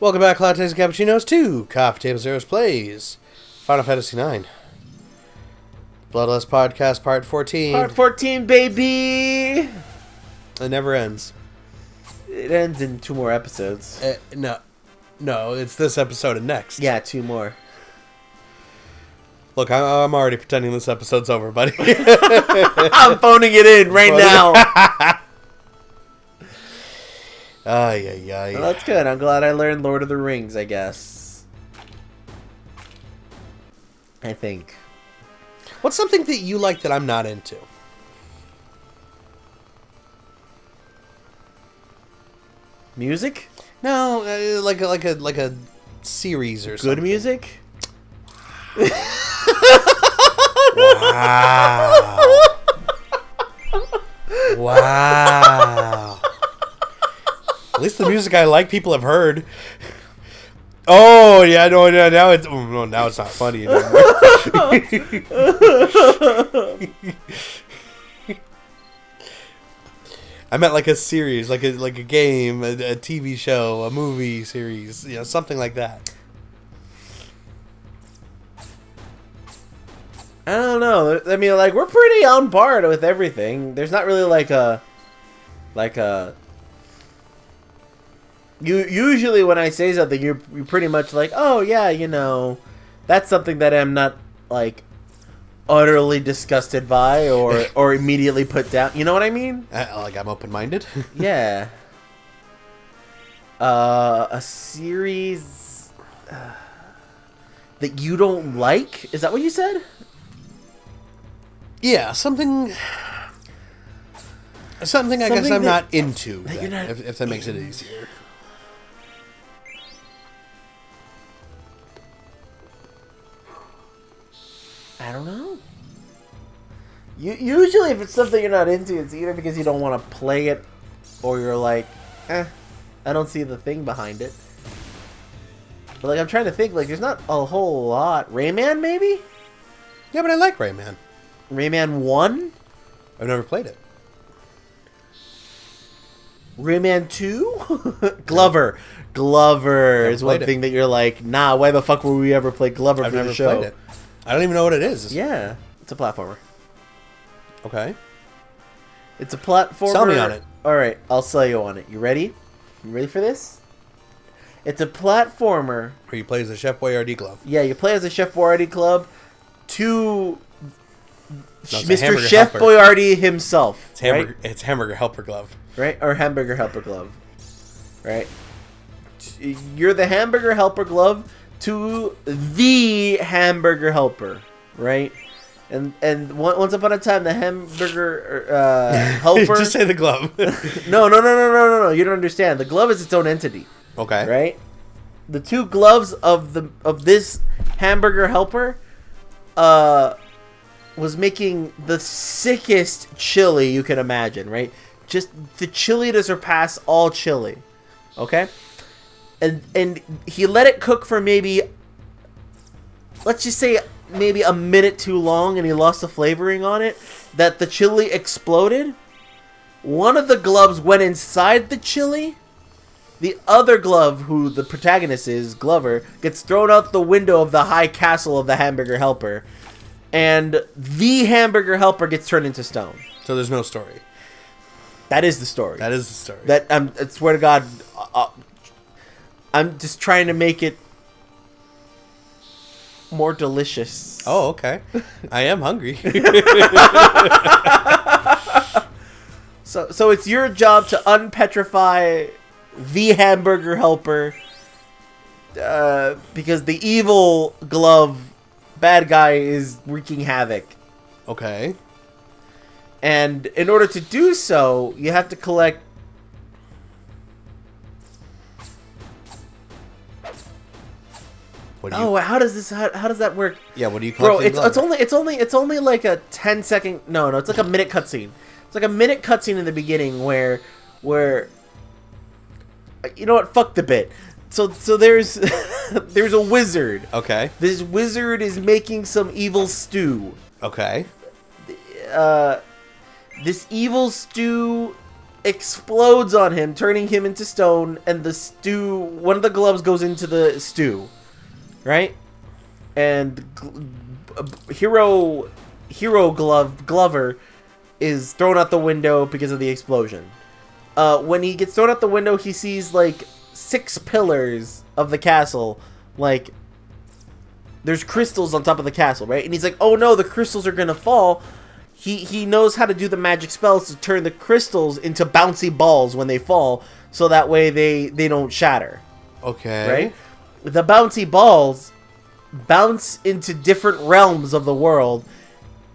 Welcome back, Lattes and Cappuccinos, to Coffee Table Zeros Plays Final Fantasy IX. Bloodlust Podcast, Part 14. Part 14, baby! It never ends. It ends in 2 more episodes. No, it's this episode and next. Yeah, 2 more. Look, I'm already pretending this episode's over, buddy. I'm phoning it in right now. Ay. Well, that's good. I'm glad I learned Lord of the Rings, I guess. I think. What's something that you like that I'm not into? Music? No, like a series or something. Good music? Wow. At least the music I like, people have heard. Oh yeah, no, now it's not funny anymore. I meant like a series, like a game, a TV show, a movie series, something like that. I don't know. I mean, like, we're pretty on par with everything. There's not really usually when I say something, you're pretty much like, oh yeah, that's something that I'm not like utterly disgusted by or immediately put down. You know what I mean? Like I'm open-minded. Yeah. A series that you don't like? Is that what you said? Yeah, something I guess I'm not into. If that makes it easier. I don't know. Usually, if it's something you're not into, it's either because you don't want to play it, or you're like, I don't see the thing behind it. But like, I'm trying to think. Like, there's not a whole lot. Rayman, maybe? Yeah, but I like Rayman. Rayman 1? I've never played it. Rayman 2? Glover is one thing that you're like, nah, why the fuck would we ever play Glover for the show? I've never played it. I don't even know what it is. Yeah, it's a platformer. Okay. It's a platformer. Sell me on it. Alright, I'll sell you on it. You ready? You ready for this? It's a platformer. Where you play as a Chef Boyardee glove. Yeah, you play as a Chef Boyardee club to Mr. Chef helper. Boyardee himself. It's hamburger helper glove. Right? Or hamburger helper glove. Right? You're the hamburger helper glove to the hamburger helper. Right? And once upon a time, the hamburger helper... Just say the glove. No. You don't understand. The glove is its own entity. Okay. Right? The 2 gloves of this hamburger helper was making the sickest chili you can imagine, right? Just the chili to surpass all chili. Okay? And he let it cook for maybe, let's just say maybe a minute too long, and he lost the flavoring on it, that the chili exploded. One of the gloves went inside the chili. The other glove, who the protagonist is, Glover, gets thrown out the window of the high castle of the hamburger helper. And the hamburger helper gets turned into stone. So there's no story. That is the story. That is the story. I swear to God, I'm just trying to make it more delicious. Oh, okay. I am hungry. So it's your job to unpetrify the hamburger helper, because the evil glove bad guy is wreaking havoc. Okay. And in order to do so, you have to collect how does that work? Yeah, what do you collect? Bro, it's only like a 10-second. No, it's like a minute cutscene. It's like a minute cutscene in the beginning where you know what? Fuck the bit. So there's there's a wizard. Okay. This wizard is making some evil stew. Okay. This evil stew explodes on him, turning him into stone, and the stew, one of the gloves goes into the stew, right? And Glover is thrown out the window because of the explosion. When he gets thrown out the window, he sees like 6 pillars of the castle, like there's crystals on top of the castle, right? And he's like, oh no, the crystals are gonna fall. He knows how to do the magic spells to turn the crystals into bouncy balls when they fall, so that way they don't shatter. Okay. Right? The bouncy balls bounce into different realms of the world,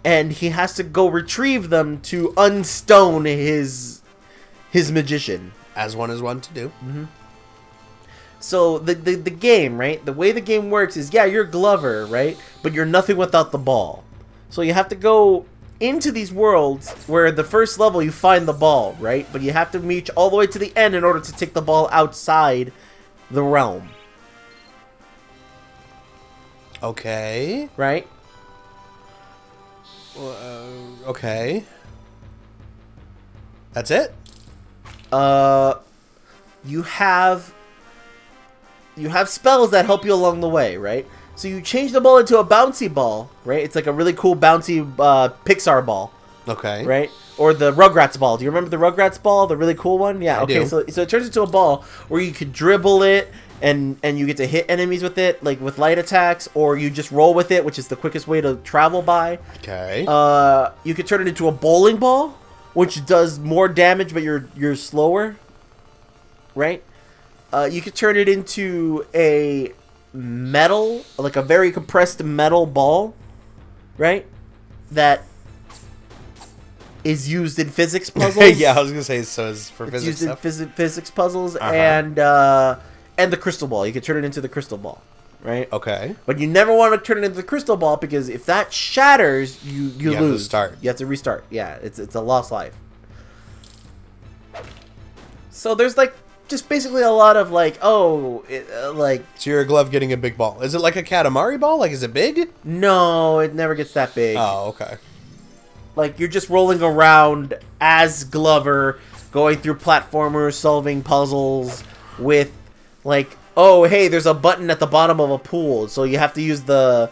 and he has to go retrieve them to unstone his magician. As one is one to do. Mm-hmm. So the game, right? The way the game works is, yeah, you're Glover, right? But you're nothing without the ball. So you have to go into these worlds where the first level you find the ball, right? But you have to reach all the way to the end in order to take the ball outside the realm. Okay. Right? Okay. That's it? You have spells that help you along the way, right? So you change the ball into a bouncy ball, right? It's like a really cool bouncy Pixar ball. Okay. Right? Or the Rugrats ball. Do you remember the Rugrats ball? The really cool one? Yeah, I okay. do. So it turns into a ball where you could dribble it and you get to hit enemies with it, like with light attacks, or you just roll with it, which is the quickest way to travel by. Okay. You could turn it into a bowling ball, which does more damage, but you're slower. Right? You could turn it into a metal, like a very compressed metal ball, right? That is used in physics puzzles. Yeah, I was gonna say, so it's for physics used stuff. in physics puzzles, Uh-huh. and the crystal ball. You could turn it into the crystal ball, right? Okay. But you never want to turn it into the crystal ball, because if that shatters, you lose. have to start. You have to restart. Yeah, it's a lost life. So there's like just basically a lot of like, so you're a glove getting a big ball. Is it like a Katamari ball? Like, is it big? No, it never gets that big. Oh, okay. Like, you're just rolling around as Glover, going through platformers, solving puzzles with, like, oh, hey, there's a button at the bottom of a pool, so you have to use the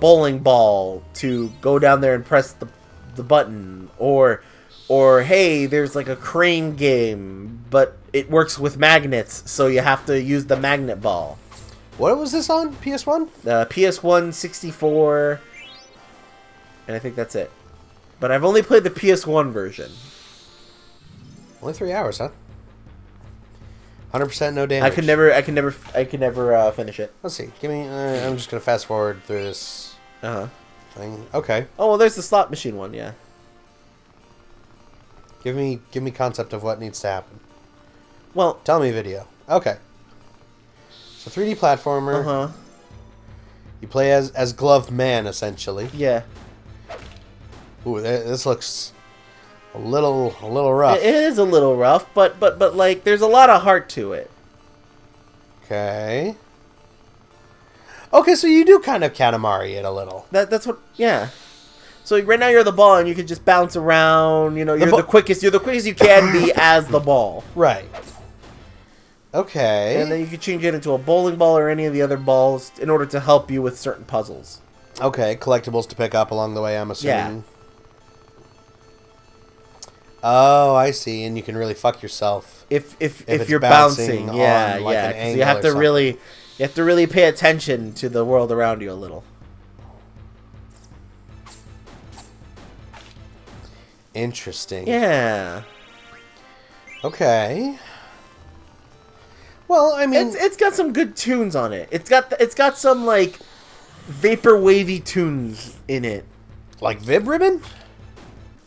bowling ball to go down there and press the button, or hey, there's like a crane game, but it works with magnets, so you have to use the magnet ball. What was this on? PS1? PS1, 64, and I think that's it. But I've only played the PS1 version. Only 3 hours, huh? 100% no damage. I could never finish it. Let's see. Give me. I'm just gonna fast forward through this thing. Okay. Oh well, there's the slot machine one. Yeah. Give me concept of what needs to happen. Well, Tell me video. Okay. So 3D platformer. You play as Gloved Man, essentially. Yeah. Ooh, this looks a little rough. It is a little rough, but like there's a lot of heart to it. Okay. Okay, so you do kind of Katamari it a little. That's what. Yeah. So right now you're the ball, and you can just bounce around. You know, you're the quickest. You're the quickest you can be as the ball. Right. Okay. And then you can change it into a bowling ball or any of the other balls in order to help you with certain puzzles. Okay, collectibles to pick up along the way, I'm assuming. Yeah. Oh, I see. And you can really fuck yourself If it's you're bouncing bouncing, yeah, on, like, an 'cause angle you have or to something. really pay attention to the world around you a little. Interesting. Yeah. Okay. Well, I mean, It's got some good tunes on it. It's got some like vapor wavy tunes in it. like Vib Ribbon?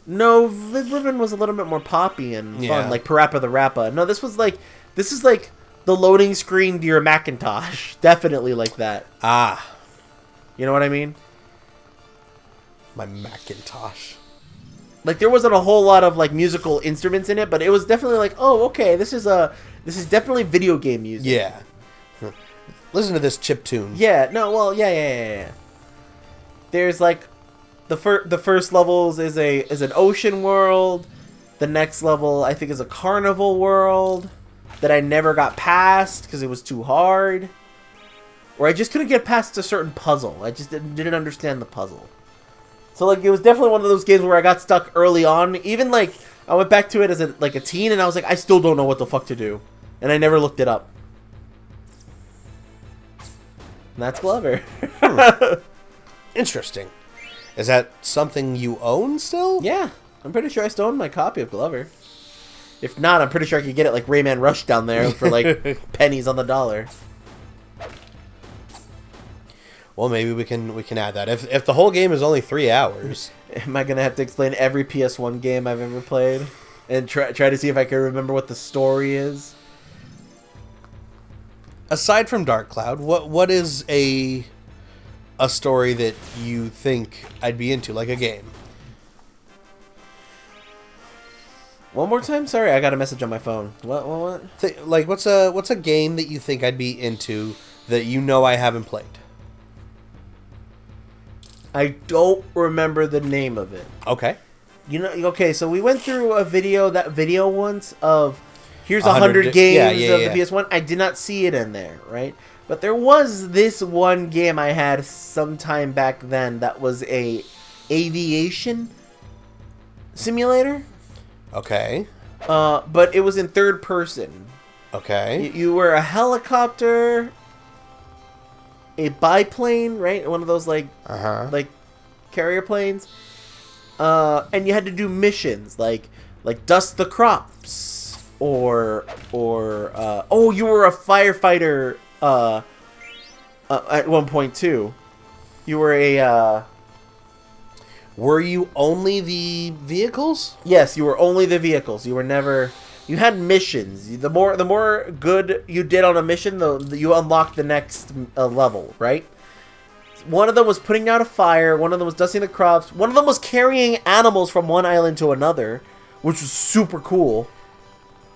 No, Liz Ribbon was a little bit more poppy and fun, Yeah. like Parappa the Rappa. No, this is like the loading screen to your Macintosh. Definitely like that. Ah, You know what I mean? my Macintosh. Like there wasn't a whole lot of like musical instruments in it, but it was definitely like, oh, okay, this is definitely video game music. Yeah. Listen to this chip tune. Yeah. No. Well. Yeah. There's like the first levels is an ocean world. The next level, I think, is a carnival world that I never got past because it was too hard. Or I just couldn't get past a certain puzzle. I just didn't understand the puzzle. So, like, it was definitely one of those games where I got stuck early on. Even, like, I went back to it as a teen, and I was like, I still don't know what the fuck to do. And I never looked it up. And that's Glover. Interesting. Is that something you own still? Yeah. I'm pretty sure I still own my copy of Glover. If not, I'm pretty sure I could get it like Rayman Rush down there for, like, pennies on the dollar. Well, maybe we can add that. If the whole game is only 3 hours. Am I going to have to explain every PS1 game I've ever played? And try to see if I can remember what the story is? Aside from Dark Cloud, what is a story that you think I'd be into, like a game? One more time? Sorry, I got a message on my phone. What? Like, what's a game that you think I'd be into that you know I haven't played? I don't remember the name of it. Okay. You know, okay, so we went through a video once of here's 100 games of the PS1. I did not see it in there, right? But there was this one game I had sometime back then that was a aviation simulator. Okay. But it was in third person. Okay. You were a helicopter, a biplane, right? One of those like carrier planes. And you had to do missions like dust the crops or you were a firefighter at one point too. You were a Were you only the vehicles? Yes, you were only the vehicles. You were never. You had missions. The more good you did on a mission, you unlocked the next level, right? One of them was putting out a fire. One of them was dusting the crops. One of them was carrying animals from one island to another, which was super cool.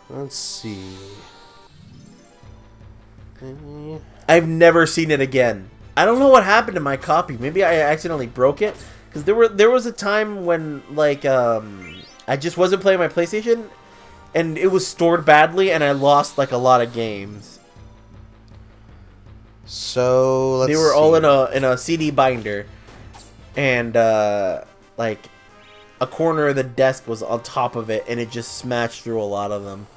Let's see. I've never seen it again. I don't know what happened to my copy. Maybe I accidentally broke it. Because there was a time when, like, I just wasn't playing my PlayStation, and it was stored badly, and I lost, like, a lot of games. So, let's see. They were all in a CD binder, and, like, a corner of the desk was on top of it, and it just smashed through a lot of them.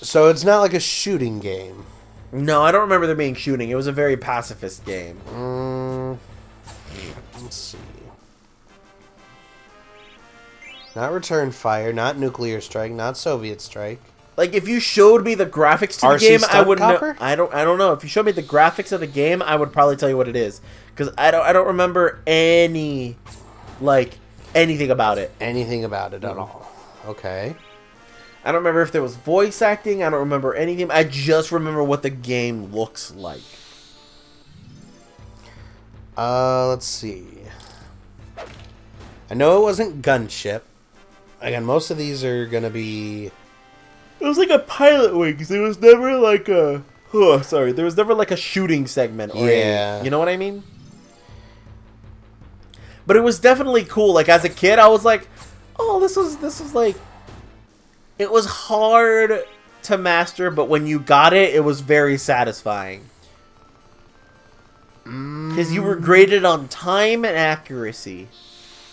So it's not like a shooting game? No, I don't remember there being shooting. It was a very pacifist game. Let's see. Not Return Fire, not Nuclear Strike, not Soviet Strike. Like, if you showed me the graphics to the RC game, I Stunt would know. Copper? I don't know. If you showed me the graphics of the game, I would probably tell you what it is, because I don't remember anything about it. Anything about it at all. Okay. I don't remember if there was voice acting. I don't remember anything. I just remember what the game looks like. Let's see. I know it wasn't Gunship. Again, most of these are gonna be... It was like a Pilot Wings. There was never like a... Oh, sorry. There was never like a shooting segment. Or you know what I mean? But it was definitely cool. Like, as a kid, I was like, oh, this was like... It was hard to master, but when you got it, it was very satisfying. Because you were graded on time and accuracy.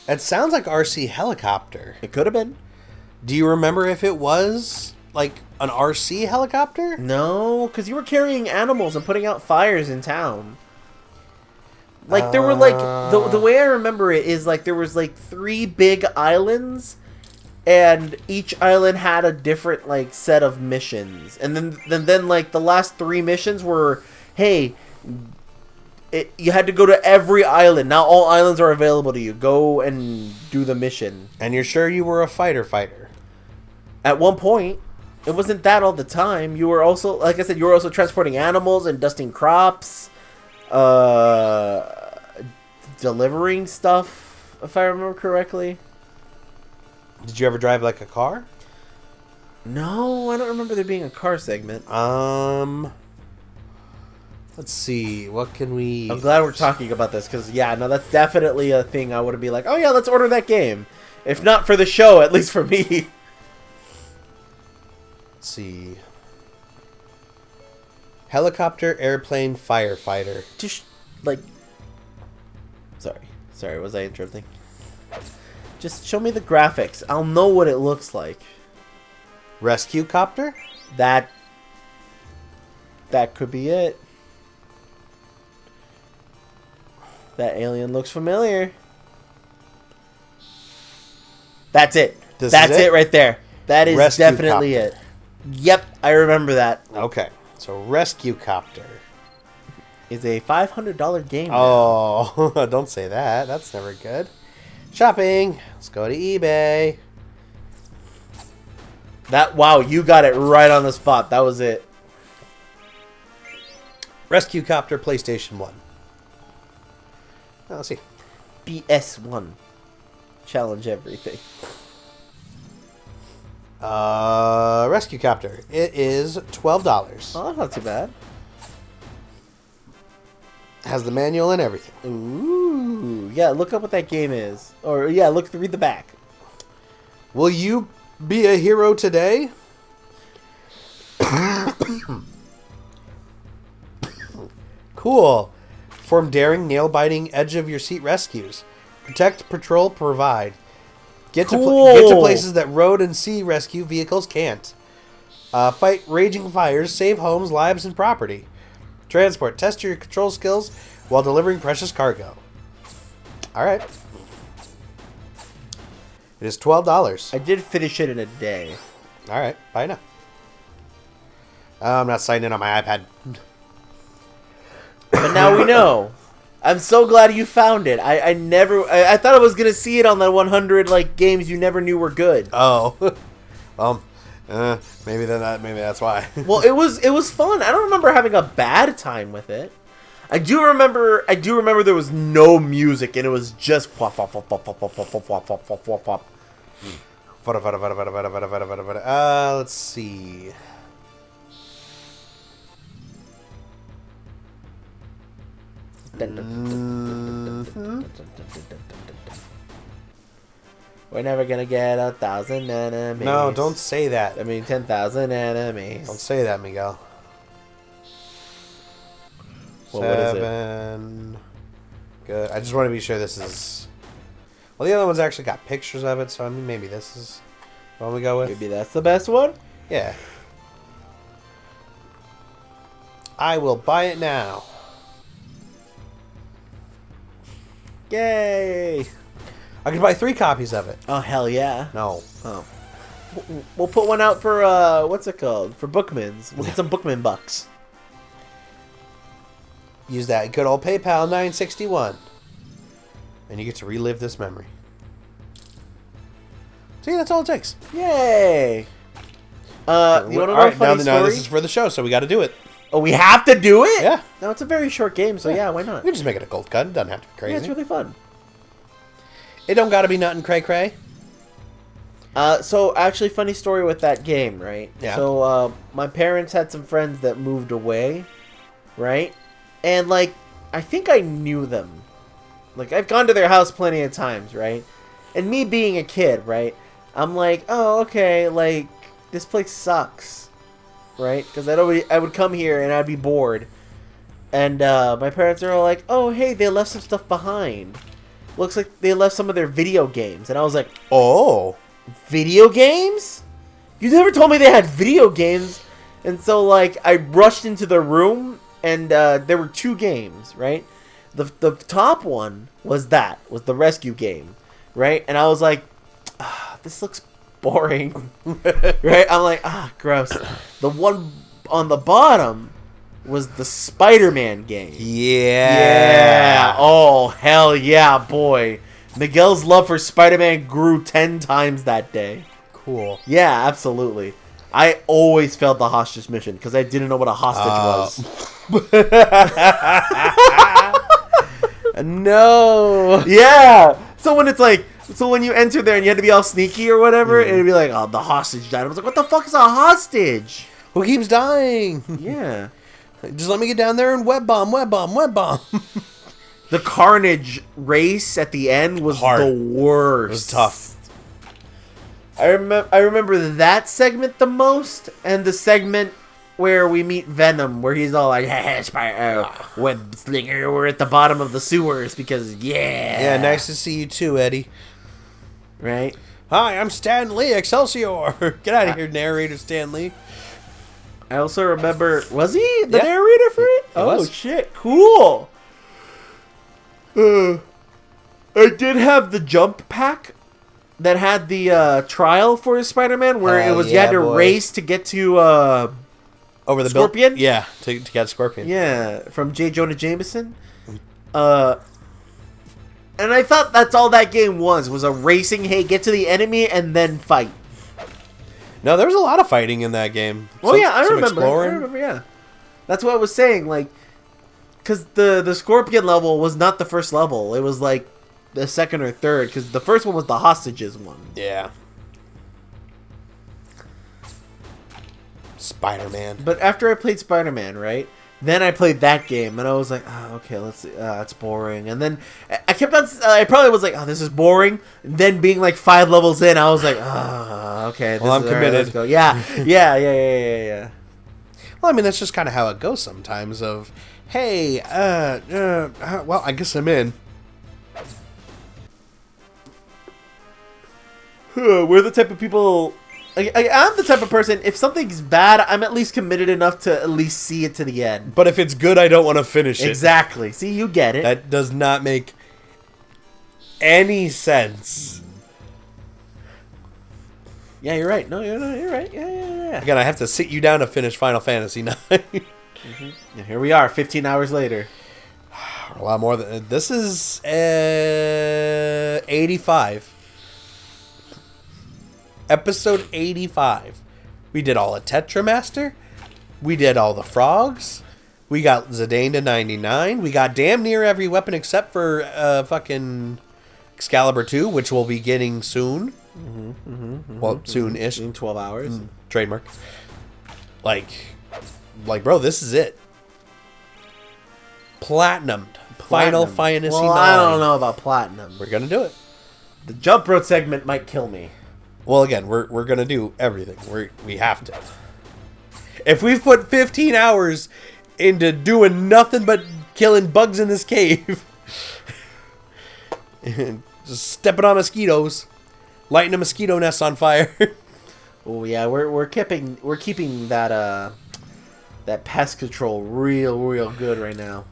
It sounds like RC Helicopter. It could have been. Do you remember if it was, like, an RC helicopter? No, because you were carrying animals and putting out fires in town. Like, there were, like... The way I remember it is, like, there was, like, 3 big islands... And each island had a different, like, set of missions. And then like, the last 3 missions were, hey, you had to go to every island. Now all islands are available to you. Go and do the mission. And you're sure you were a fighter? At one point. It wasn't that all the time. You were also, like I said, you were also transporting animals and dusting crops. Delivering stuff, if I remember correctly. Did you ever drive, like, a car? No, I don't remember there being a car segment. Let's see. What can we... I'm glad we're talking about this, because, yeah, no, that's definitely a thing I would be like, oh, yeah, let's order that game. If not for the show, at least for me. Let's see. Helicopter, airplane, firefighter. Just, like... Sorry, was I interrupting? Just show me the graphics. I'll know what it looks like. Rescue copter? That could be it. That alien looks familiar. That's it. That's it right there. That is Rescue definitely copter. it. Yep, I remember that. Okay, so rescue copter Is a $500 game. Oh, don't say that. That's never good. Shopping. Let's go to eBay. Wow, you got it right on the spot. That was it. Rescue copter, PlayStation 1. Let's see. PS1. Challenge everything. Rescue copter. It is $12. Oh, that's not too bad. Has the manual and everything. Ooh, yeah. Look up what that game is, or yeah, read the back. Will you be a hero today? Cool. Perform daring, nail-biting, edge-of-your-seat rescues. Protect, patrol, provide. Get to places that road and sea rescue vehicles can't. Fight raging fires, save homes, lives, and property. Transport. Test your control skills while delivering precious cargo. Alright. It is $12. I did finish it in a day. Alright, bye now. I'm not signing in on my iPad. But now we know. I'm so glad you found it. I thought I was gonna see it on the 100 like games you never knew were good. Oh. Maybe that's why. Well, it was fun. I don't remember having a bad time with it. I do remember there was no music and it was just pop pop pop pop pop pop pop pop pop pop pop pop. Let's see. We're never gonna get 1,000 enemies. No, don't say that. I mean 10,000 enemies. Don't say that, Miguel. Well, what is it? 7. Good. I just want to be sure this is... Well, the other one's actually got pictures of it, so I mean, maybe this is what we go with. Maybe that's the best one? Yeah. I will buy it now. Yay! I could buy 3 copies of it. Oh, hell yeah. No. Oh. We'll put one out for, what's it called? For Bookmans. We'll get some Bookman bucks. Use that good old PayPal 961. And you get to relive this memory. See, that's all it takes. Yay! You want to know a funny story? Now this is for the show, so we got to do it. Oh, we have to do it? Yeah. No, it's a very short game, so yeah, why not? We can just make it a gold cut. It doesn't have to be crazy. Yeah, it's really fun. It don't got to be nothing cray-cray. So, actually, funny story with that game, right? Yeah. So, my parents had some friends that moved away, right? And, like, I think I knew them. Like, I've gone to their house plenty of times, right? And me being a kid, right? I'm like, oh, okay, like, this place sucks, right? Because I would come here and I'd be bored. And my parents are all like, oh, hey, they left some stuff behind. Looks like they left some of their video games. And I was like, Oh. video games? You never told me they had video games. And so, like, I rushed into the room, and there were 2 games, right? The top one was the rescue game, right? And I was like, this looks boring, right? I'm like, gross. The one on the bottom was the Spider-Man game. Yeah. Oh, hell yeah, boy. Miguel's love for Spider-Man grew 10 times that day. Cool. Yeah, absolutely. I always failed the hostage mission because I didn't know what a hostage was. No. Yeah. So when you enter there and you had to be all sneaky or whatever, it'd be like, oh, the hostage died. I was like, what the fuck is a hostage? Who keeps dying? Yeah. Just let me get down there and web bomb. The Carnage race at the end was hard. the worst. It was tough. I remember that segment the most, and the segment where we meet Venom, where he's all like, "Hey, web slinger, we're at the bottom of the sewers because Yeah, nice to see you too, Eddie. Right? Hi, I'm Stan Lee, Excelsior. Get out of here, narrator Stan Lee. I also remember, was he the narrator for it? Oh was. Shit, cool. I did have the jump pack that had the trial for Spider-Man, where it was you had to race to get to over the Scorpion. Yeah, to get Scorpion. Yeah, from J. Jonah Jameson. And I thought that's all that game was a racing. Hey, get to the enemy and then fight. No, there was a lot of fighting in that game. Oh yeah, I remember. Yeah, that's what I was saying. Like, because the Scorpion level was not the first level. It was like the second or third. Because the first one was the hostages one. Yeah. Spider-Man. But after I played Spider-Man, right? Then I played that game, and I was like, oh, okay, let's see. It's boring. And then I kept on... I probably was like, oh, this is boring. And then being like 5 levels in, I was like, oh, okay. Well, I'm committed. Right, let's go. Yeah. Well, I mean, that's just kind of how it goes sometimes of, hey, well, I guess I'm in. We're the type of people... I'm the type of person, if something's bad, I'm at least committed enough to at least see it to the end. But if it's good, I don't want to finish it. Exactly. See, you get it. That does not make any sense. Yeah, you're right. No, you're right. Yeah. Again, I have to sit you down to finish Final Fantasy IX. And here we are, 15 hours later. A lot more than... This is 85. Episode 85. We did all of Tetramaster. We did all the frogs. We got Zidane to 99. We got damn near every weapon except for fucking Excalibur 2, which we'll be getting soon. Well, soon-ish. In 12 hours. Trademark. Like, bro, this is it. Platinumed. Final Fantasy IX. Well, I don't know about Platinum. We're going to do it. The jump road segment might kill me. Well, again, we're going to do everything. We have to. If we've put 15 hours into doing nothing but killing bugs in this cave, and just stepping on mosquitoes, lighting a mosquito nest on fire. Oh yeah, we're keeping that that pest control real good right now.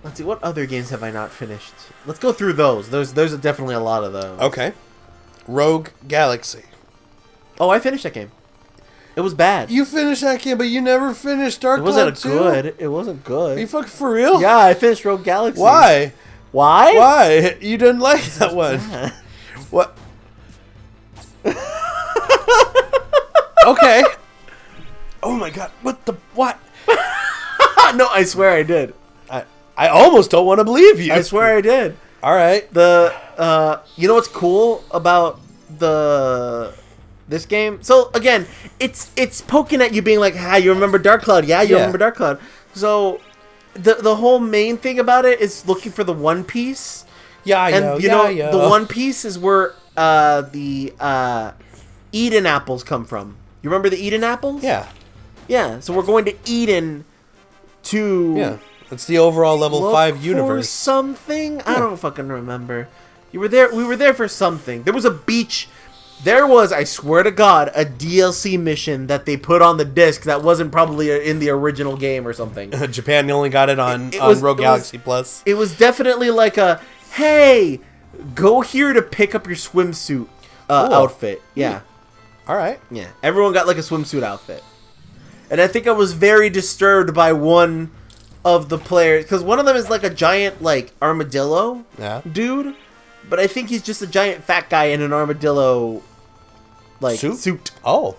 Let's see, what other games have I not finished? Let's go through those. There's definitely a lot of those. Okay. Rogue Galaxy. Oh, I finished that game. It was bad. You finished that game, but you never finished Dark Cloud 2. It wasn't good. Are you fucking for real? Yeah, I finished Rogue Galaxy. Why? Why? You didn't like that one. What? Okay. Oh my god. What? No, I swear I did. I almost don't want to believe you. I swear I did. All right. You know what's cool about this game? So again, it's poking at you, being like, "Ah, you remember Dark Cloud? Yeah, you remember Dark Cloud." So the whole main thing about it is looking for the One Piece. Yeah, you know, the One Piece is where the Eden apples come from. You remember the Eden apples? Yeah. Yeah. So we're going to Eden to. Yeah. It's the overall level 5 universe. For something? Yeah. I don't fucking remember. You were there. We were there for something. There was a beach. There was, I swear to God, a DLC mission that they put on the disc that wasn't probably in the original game or something. Japan only got it on Rogue Galaxy Plus. It was definitely like a, hey, go here to pick up your swimsuit outfit. Yeah. All right. Yeah. Everyone got like a swimsuit outfit. And I think I was very disturbed by one of the players, because one of them is like a giant like armadillo dude, but I think he's just a giant fat guy in an armadillo like suit. Oh,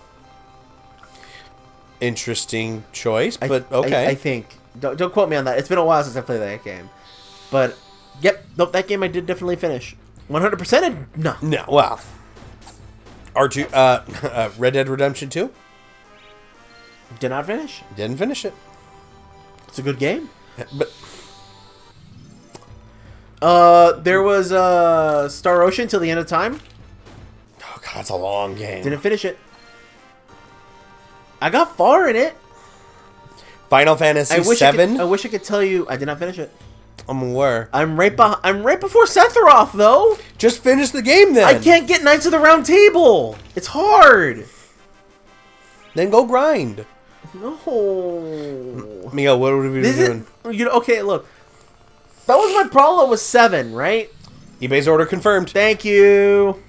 interesting choice, but okay. I think don't quote me on that. It's been a while since I played that game, but yep, nope, that game I did definitely finish. 100%. No. Wow. R2 Red Dead Redemption 2 did not finish. Didn't finish it. It's a good game. But there was Star Ocean till the end of time. That's a long game. Didn't finish it. I got far in it. Final Fantasy VII? I wish I could tell you I did not finish it. I'm aware. I'm right before Sephiroth, though. Just finish the game, then. I can't get Knights of the Round Table. It's hard. Then go grind. No. Miguel, what would we be doing? Okay, look. That was my problem with 7, right? eBay's order confirmed. Thank you.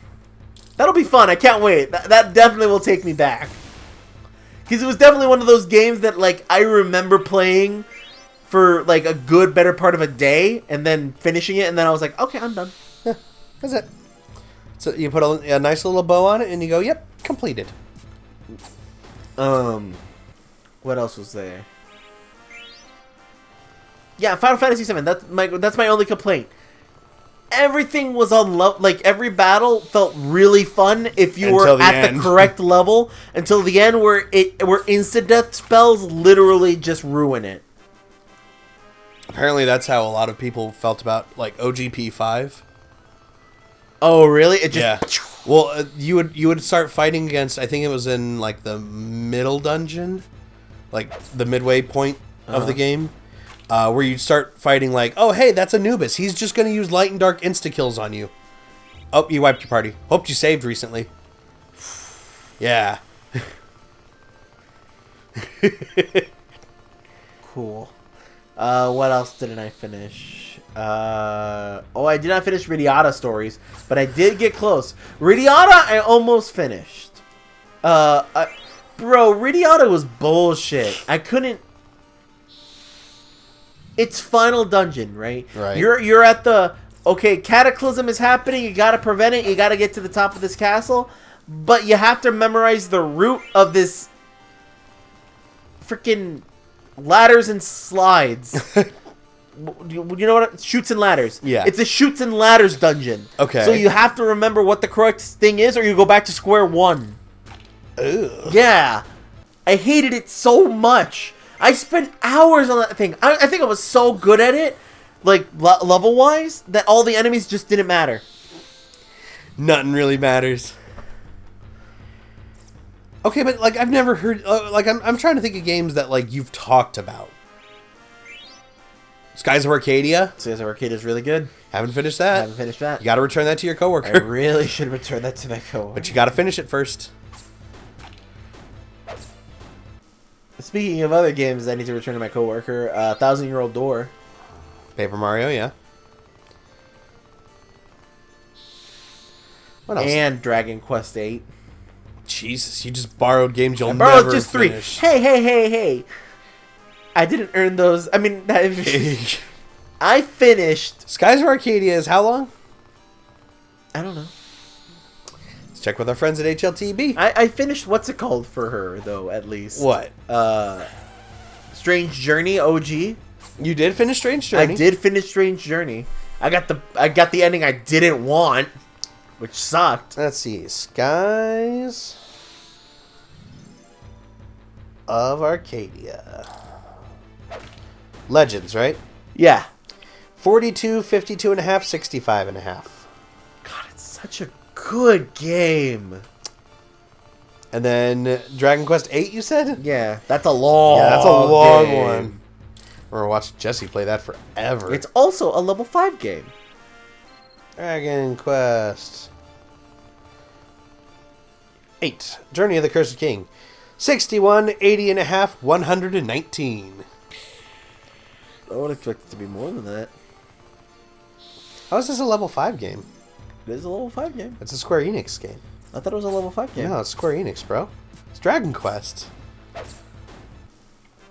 That'll be fun. I can't wait. That definitely will take me back. Because it was definitely one of those games that, like, I remember playing for, like, a good, better part of a day, and then finishing it, and then I was like, okay, I'm done. Yeah, that's it. So you put a nice little bow on it, and you go, yep, completed. What else was there? Yeah, Final Fantasy VII. That's my only complaint. Everything was on level. Like, every battle felt really fun if you were at the correct level until the end, where instant death spells literally just ruin it. Apparently, that's how a lot of people felt about like OGP 5. Oh, really? It just yeah. Well, you would start fighting against. I think it was in like the middle dungeon, like the midway point of the game. Where you'd start fighting like, oh, hey, that's Anubis. He's just going to use light and dark insta-kills on you. Oh, you wiped your party. Hoped you saved recently. Yeah. Cool. What else didn't I finish? I did not finish Ridiata Stories, but I did get close. Ridiata, I almost finished. Bro, Ridiata was bullshit. I couldn't... It's final dungeon, right? Right. You're at the... Okay, Cataclysm is happening. You gotta prevent it. You gotta get to the top of this castle. But you have to memorize the route of this... freaking ladders and slides. You know what? Chutes and ladders. Yeah. It's a chutes and ladders dungeon. Okay. So you have to remember what the correct thing is, or you go back to square one. Ugh. Yeah. I hated it so much. I spent hours on that thing. I think I was so good at it, like level-wise, that all the enemies just didn't matter. Nothing really matters. Okay, but like I've never heard. Like I'm trying to think of games that like you've talked about. Skies of Arcadia. Skies of Arcadia is really good. Haven't finished that. Haven't finished that. You got to return that to your coworker. I really should return that to my coworker. But you got to finish it first. Speaking of other games I need to return to my coworker, 1,000-Year-Old Door. Paper Mario, yeah. What else? And Dragon Quest VIII. Jesus, you just borrowed games you'll borrowed never just finish. 3. Hey. I didn't earn those. I mean, I finished... Skies of Arcadia is how long? I don't know. Let's check with our friends at HLTB. I finished what's it called for her, though, at least. What? Strange Journey OG. You did finish Strange Journey? I did finish Strange Journey. I got the ending I didn't want, which sucked. Let's see. Skies of Arcadia. Legends, right? Yeah. 42, 52 and a half, 65 and a half. God, it's such a good game. And then Dragon Quest 8, you said? Yeah, that's a long game. One. We're going to watch Jesse play that forever. It's also a level 5 game. Dragon Quest 8. Journey of the Cursed King. 61, 80 and a half, 119. I would expect it to be more than that. How is this a level 5 game? It is a level 5 game. It's a Square-Enix game. I thought it was a level 5 game. No, it's Square-Enix, bro. It's Dragon Quest.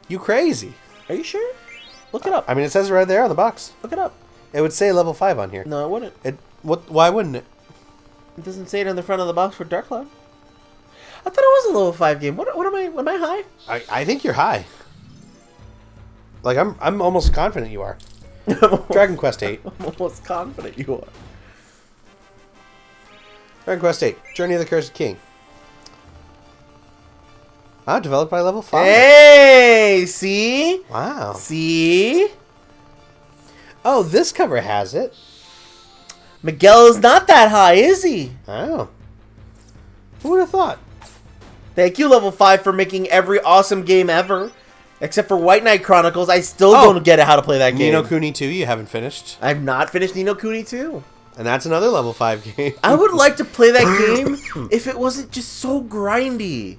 You crazy. Are you sure? Look it up. I mean, it says it right there on the box. Look it up. It would say level 5 on here. No, it wouldn't. Why wouldn't it? It doesn't say it on the front of the box for Dark Cloud. I thought it was a level 5 game. What am I high? I think you're high. Like, I'm almost confident you are. Dragon Quest 8. I'm almost confident you are. Dragon Quest 8. Journey of the Cursed King. Ah, developed by Level 5. Hey! See? Wow. See? Oh, this cover has it. Miguel is not that high, is he? Oh. Who would have thought? Thank you, Level 5, for making every awesome game ever. Except for White Knight Chronicles, I still don't get how to play that game. Ni no Kuni 2, you haven't finished. I've not finished Ni no Kuni 2. And that's another Level 5 game. I would like to play that game if it wasn't just so grindy.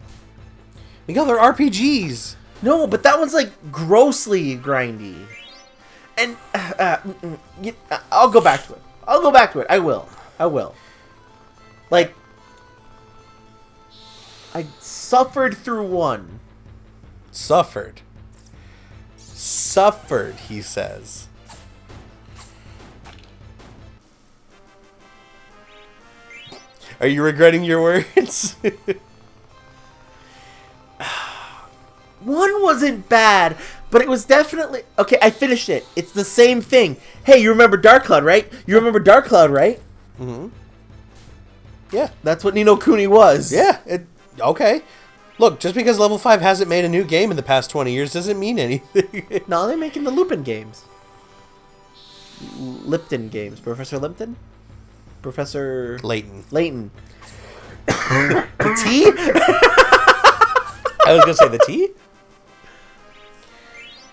Miguel, they're RPGs. No, but that one's like grossly grindy. And I'll go back to it. I will. Like, I suffered through one. Suffered, he says. Are you regretting your words? One wasn't bad, but it was definitely... Okay, I finished it. It's the same thing. Hey, you remember Dark Cloud, right? Mm-hmm. Yeah. That's what Ni no Kuni was. Yeah. Okay. Look, just because Level 5 hasn't made a new game in the past 20 years doesn't mean anything. No, they're making the Lupin games. Lipton games. Professor Lipton? Professor... Layton. The T? I was going to say the T?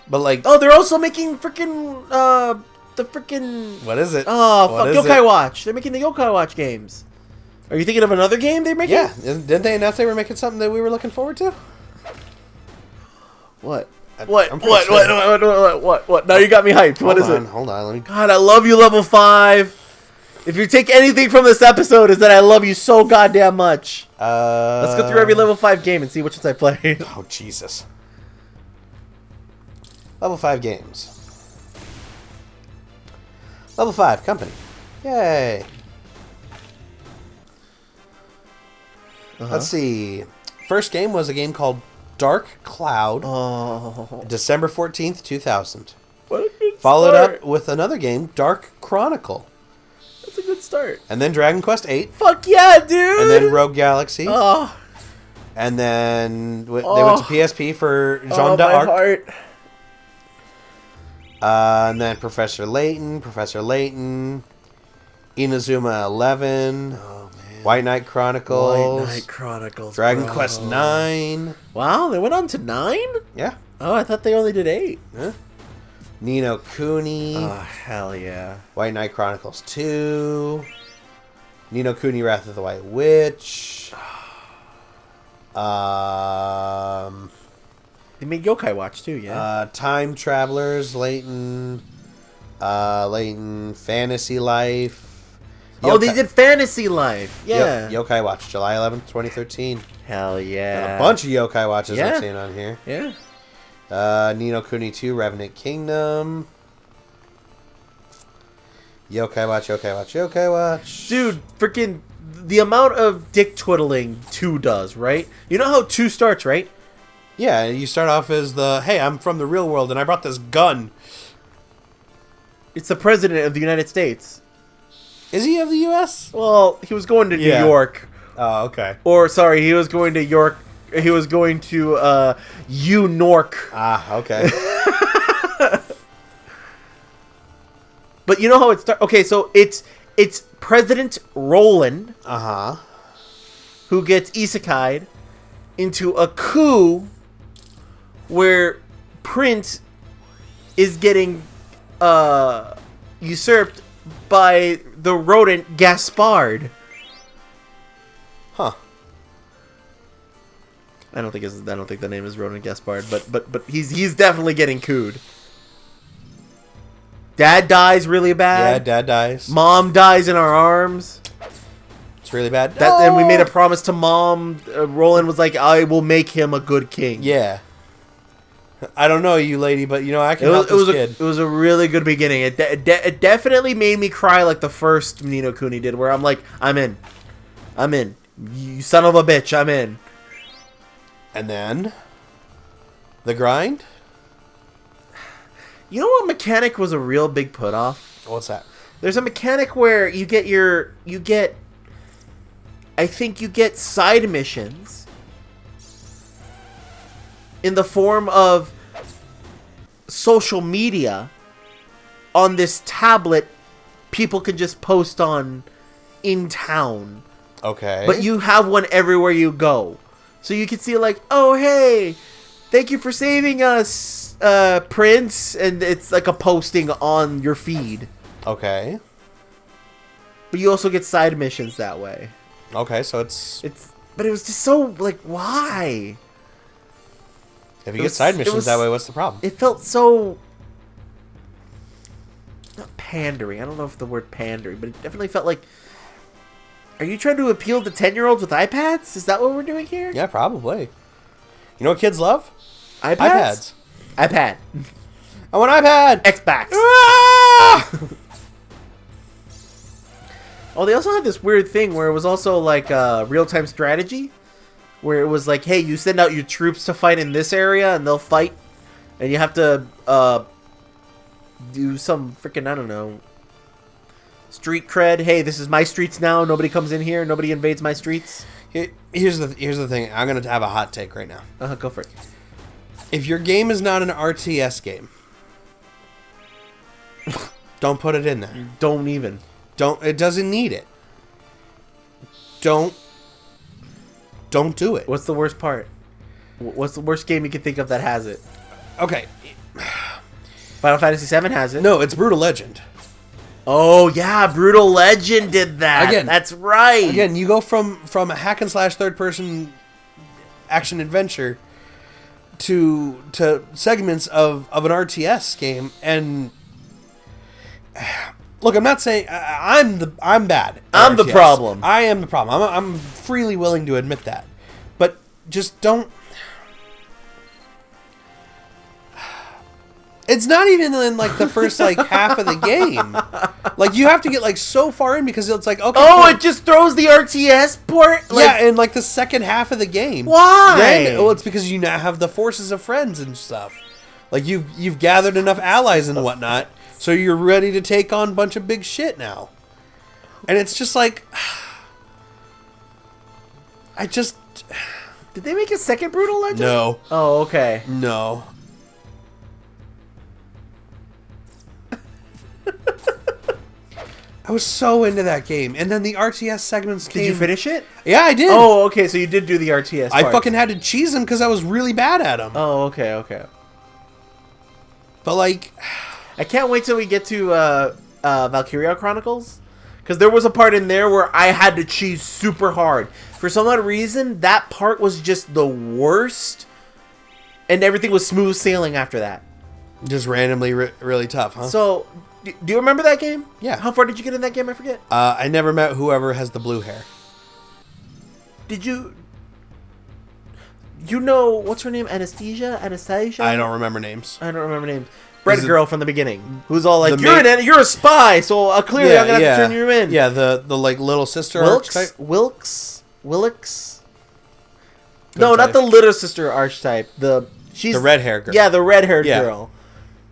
But like... Oh, they're also making freaking... the freaking... What is it? Oh, fuck. Yokai Watch. They're making the Yokai Watch games. Are you thinking of another game they're making? Yeah. Didn't they announce they were making something that we were looking forward to? What? What? Now you got me hyped. What is it? Hold on. Let me... God, I love you, Level 5. If you take anything from this episode, is that I love you so goddamn much. Let's go through every Level 5 game and see which ones I played. Oh, Jesus. Level 5 games. Level 5 Company. Yay. Let's see. First game was a game called Dark Cloud. Oh. December 14th, 2000. What a good Followed start. up with another game, Dark Chronicle. That's a good start. And then Dragon Quest VIII. Fuck yeah, dude! And then Rogue Galaxy. Oh. And then they went to PSP for Jean d'Arc. Heart. And then Professor Layton, Inazuma 11, White Knight Chronicles, Dragon Quest 9. Wow, they went on to 9? Yeah. Oh, I thought they only did 8. Huh? Ni no Kuni. Oh, hell yeah. White Knight Chronicles 2. Ni no Kuni Wrath of the White Witch. They made Yokai Watch too, yeah. Time Travelers, Layton, Fantasy Life. Oh, they did Fantasy Life. Yeah. Yokai Watch, July 11th, 2013. Hell yeah. And a bunch of Yokai Watches I'm seeing on here. Yeah. Ni no Kuni 2, Revenant Kingdom. Yokai Watch. Dude, freaking the amount of dick twiddling 2 does, right? You know how 2 starts, right? Yeah, you start off as hey, I'm from the real world and I brought this gun. It's the president of the United States. Is he of the U.S.? Well, he was going to New York. Oh, okay. Or, sorry, he was going to York. He was going to, Nork. Ah, okay. But you know how it starts? Okay, so it's President Roland. Uh-huh. Who gets isekai'd into a coup where Prince is getting, usurped by the rodent Gaspard. Huh. I don't think the name is rodent Gaspard, but he's definitely getting cooed. Dad dies really bad. Yeah, Dad dies. Mom dies in our arms. It's really bad. And we made a promise to Mom. Roland was like, "I will make him a good king." Yeah. I don't know you, lady, but I can help this kid. It was a really good beginning. It definitely made me cry like the first Ni no Kuni did, where I'm like, I'm in. You son of a bitch, I'm in. And then the grind. You know what mechanic was a real big put off? What's that? There's a mechanic where you get side missions in the form of social media on this tablet people can just post on in town. Okay. But you have one everywhere you go. So you can see like, oh, hey, thank you for saving us, Prince. And it's like a posting on your feed. Okay. But you also get side missions that way. Okay, so it's... But it was just so, like, why? If you get side missions that way, what's the problem? It felt so... Not pandering. I don't know if the word pandering, but it definitely felt like... Are you trying to appeal to 10-year-olds with iPads? Is that what we're doing here? Yeah, probably. You know what kids love? iPads? iPad. I want an iPad! Xbox. Ah! Oh, they also had this weird thing where it was also like real-time strategy. Where it was like, hey, you send out your troops to fight in this area and they'll fight. And you have to do some freaking, I don't know, street cred. Hey, this is my streets now. Nobody comes in here. Nobody invades my streets. Here's the thing. I'm going to have a hot take right now. Go for it. If your game is not an RTS game, don't put it in there. Don't even. It doesn't need it. Don't do it. What's the worst part? What's the worst game you can think of that has it? Okay. Final Fantasy VII has it. No, it's Brutal Legend. Oh, yeah, Brutal Legend did that. Again, that's right. Again, you go from a hack and slash third person action adventure to segments of an RTS game, and look, I'm not saying I'm bad. I'm the problem. I am the problem. I'm freely willing to admit that, but just don't. It's not even in like the first like half of the game. Like you have to get like so far in because it's like okay. Oh, it just throws the RTS port. Like, yeah, in like the second half of the game. Why? Well, it's because you now have the forces of friends and stuff. Like you've gathered enough allies and whatnot, so you're ready to take on a bunch of big shit now. And it's just like, Did they make a second Brutal Legend? No. Oh, okay. No. I was so into that game, and then the RTS segments came. Did you finish it? Yeah, I did. Oh, okay, so you did do the RTS part. I fucking had to cheese them because I was really bad at them. Oh, okay. But like, I can't wait till we get to Valkyria Chronicles, because there was a part in there where I had to cheese super hard. For some odd reason, that part was just the worst, and everything was smooth sailing after that. Just randomly really tough, huh? So, do you remember that game? Yeah. How far did you get in that game? I forget. I never met whoever has the blue hair. Did you... You know, what's her name? Anastasia? I don't remember names. I don't remember names. Bread girl from the beginning, who's all like, "You're a spy, so clearly I'm gonna have to turn you in." Yeah, the like little sister archetype. Willix. Good No, type. not the little sister archetype. She's the red hair girl. Yeah, the red haired girl.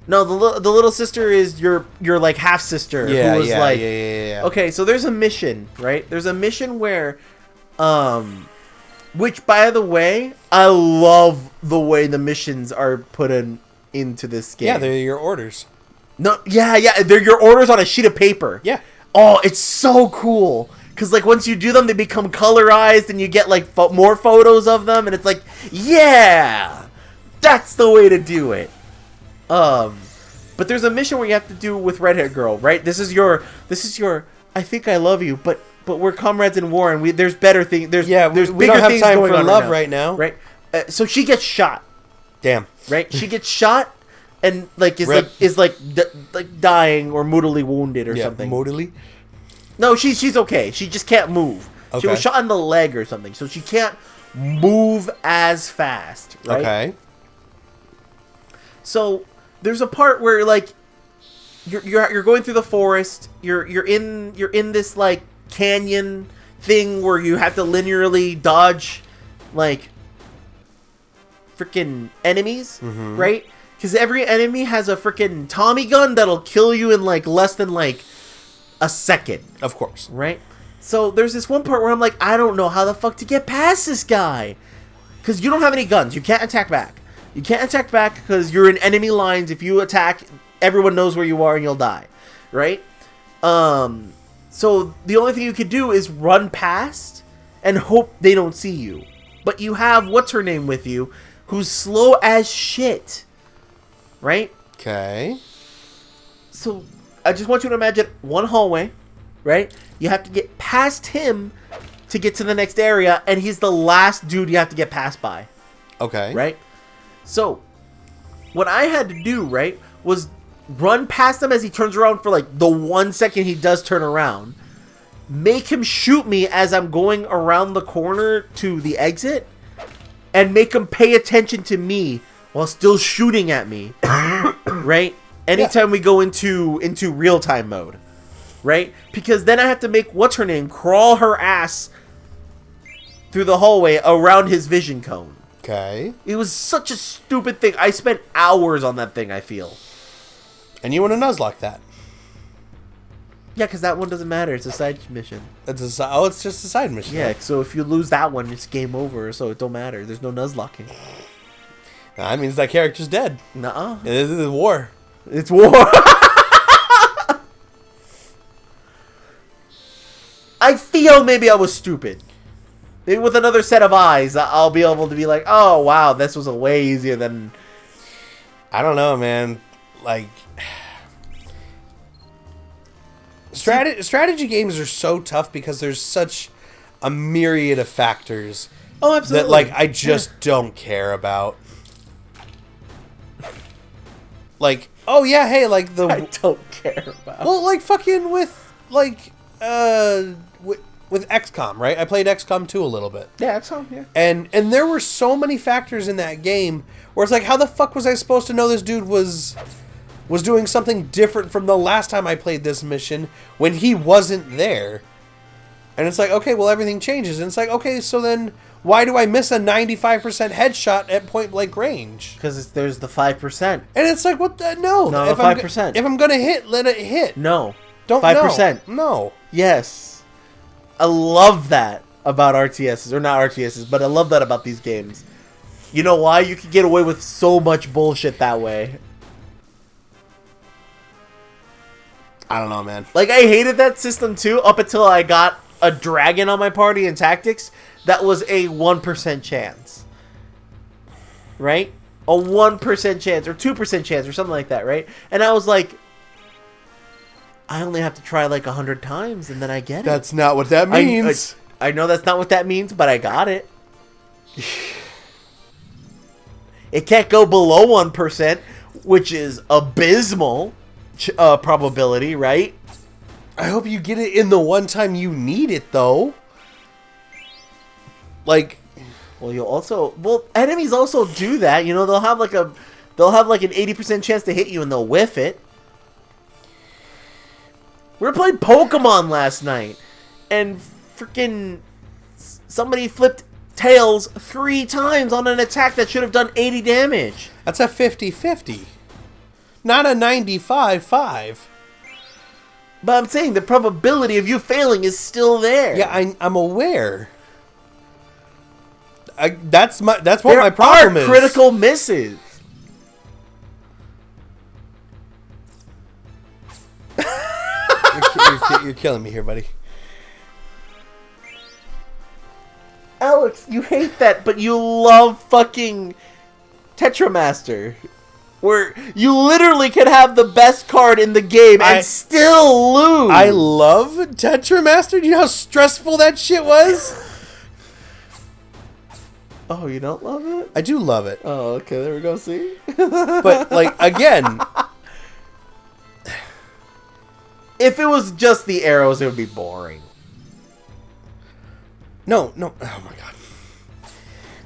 No, the little sister is your like half sister. Yeah, who was like, yeah. Okay, so there's a mission, right? There's a mission where, which by the way, I love the way the missions are put into this game. Yeah, they're your orders. No, yeah, they're your orders on a sheet of paper. Yeah. Oh, it's so cool. Because, like, once you do them, they become colorized, and you get, like, more photos of them, and it's like, yeah! That's the way to do it. But there's a mission where you have to do with Redhead Girl, right? This is your, I think I love you, but we're comrades in war, and there's better things, there's we bigger don't have things time going for on love right now. Right? So she gets shot. Damn. Right? She gets shot, and, like, is dying or mortally wounded or something. Mortally? No, she's okay. She just can't move. Okay. She was shot in the leg or something, so she can't move as fast. Right? Okay. So there's a part where like you're going through the forest. You're in this like canyon thing where you have to linearly dodge like freaking enemies, right? Because every enemy has a freaking Tommy gun that'll kill you in like less than like a second. Of course. Right? So there's this one part where I'm like, I don't know how the fuck to get past this guy. Because you don't have any guns. You can't attack back. You can't attack back because you're in enemy lines. If you attack, everyone knows where you are and you'll die. Right? So the only thing you could do is run past and hope they don't see you. But you have what's her name with you, who's slow as shit, right? Okay. So I just want you to imagine one hallway, right? You have to get past him to get to the next area, and he's the last dude you have to get past by. Okay. Right? So what I had to do, right, was run past him as he turns around for like the 1 second he does turn around. Make him shoot me as I'm going around the corner to the exit. And make him pay attention to me while still shooting at me. Right? Anytime we go into real-time mode. Right? Because then I have to make what's-her-name crawl her ass through the hallway around his vision cone. Okay. It was such a stupid thing. I spent hours on that thing, I feel. And you want to Nuzlocke that? Yeah, because that one doesn't matter. It's a side mission. It's just a side mission. Yeah, so if you lose that one, it's game over, so it don't matter. There's no Nuzlocking. That means that character's dead. Nuh-uh. It is war. It's war. I feel maybe I was stupid. Maybe with another set of eyes, I'll be able to be like, oh, wow, this was a way easier than... I don't know, man. Like... Strategy games are so tough because there's such a myriad of factors. Oh, absolutely. That, like, I just don't care about. Like, oh, yeah, hey, like, I don't care about... Well, like, fucking with, like, with XCOM, right? I played XCOM 2 a little bit. Yeah, XCOM, yeah. And there were so many factors in that game where it's like, how the fuck was I supposed to know this dude was doing something different from the last time I played this mission when he wasn't there? And it's like, okay, well, everything changes. And it's like, okay, so then why do I miss a 95% headshot at point blank range? Because there's the 5%. And it's like, what the? No. No, if 5%. If I'm going to hit, let it hit. No. Don't 5%. No. Yes. I love that about RTSs. Or not RTSs, but I love that about these games. You know why? You can get away with so much bullshit that way. I don't know, man. Like, I hated that system too, up until I got a dragon on my party in Tactics. That was a 1% chance. Right? A 1% chance, or 2% chance, or something like that, right? And I was like, I only have to try like 100 times, and then I get it. That's not what that means. I know that's not what that means, but I got it. It can't go below 1%, which is abysmal probability, right? I hope you get it in the one time you need it, though. Like, well, enemies also do that. You know, they'll have like an 80% chance to hit you, and they'll whiff it. We were playing Pokemon last night, and freaking somebody flipped tails 3 times on an attack that should have done 80 damage. That's a 50-50. Not a 95-5. But I'm saying the probability of you failing is still there. Yeah, I'm aware. That's what my problem is. There are critical misses. You're killing me here, buddy. Alex, you hate that, but you love fucking Tetramaster. Where you literally could have the best card in the game and still lose. I love Tetramaster. Do you know how stressful that shit was? Oh, you don't love it? I do love it. Oh, okay. There we go. See? But, like, again... If it was just the arrows, it would be boring. No. Oh, my God.